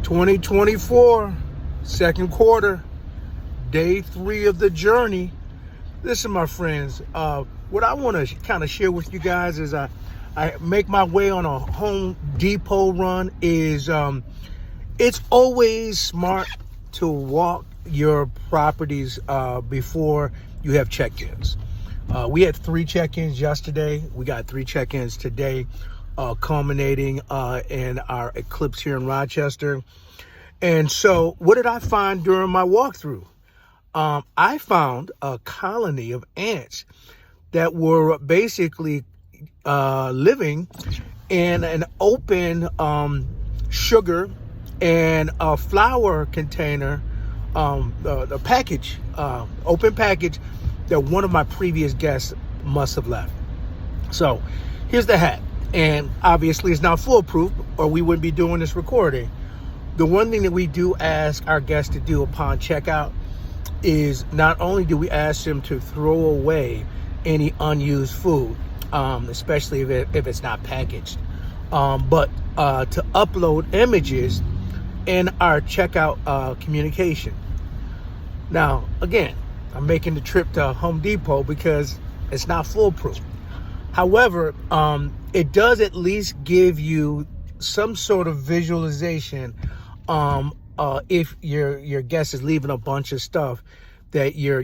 2024, second quarter, day 3 of the journey. Listen, my friends, what I want to kind of share with you guys is I make my way on a Home Depot run is it's always smart to walk your properties before you have check-ins. We had 3 check-ins yesterday. We got 3 check-ins today, culminating in our Eclipse here in Rochester. And so what did I find during my walkthrough? I found a colony of ants that were basically living in an open sugar and a flour container, the package, open package that one of my previous guests must have left. So here's the hat. And obviously it's not foolproof or we wouldn't be doing this recording. The one thing that we do ask our guests to do upon checkout is not only do we ask them to throw away any unused food, especially if it's not packaged, but to upload images in our checkout communication. Now, again, I'm making the trip to Home Depot because it's not foolproof. However, it does at least give you some sort of visualization if your guest is leaving a bunch of stuff that your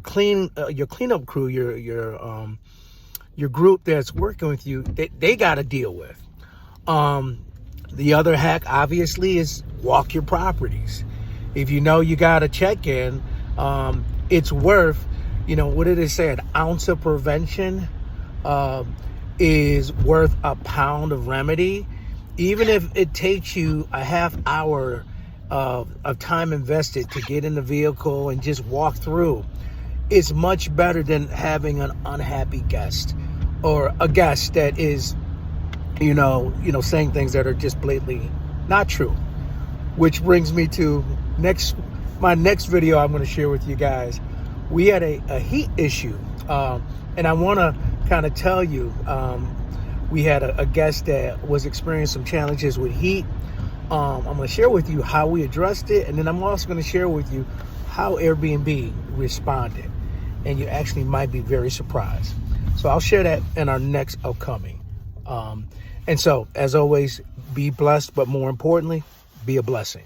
cleanup crew, your group that's working with you, they got to deal with. The other hack, obviously, is walk your properties. If you know you got to check in, it's worth, what did they say? An ounce of prevention is worth a pound of remedy. Even if it takes you a half hour of time invested to get in the vehicle and just walk through, it's much better than having an unhappy guest or a guest that is, saying things that are just blatantly not true. Which brings me to my next video I'm going to share with you guys. We had a heat issue, and I want to kind of tell you, we had a guest that was experiencing some challenges with heat. I'm going to share with you how we addressed it, and then I'm also going to share with you how Airbnb responded, and you actually might be very surprised. So I'll share that in our next upcoming. And so, as always, be blessed, but more importantly, be a blessing.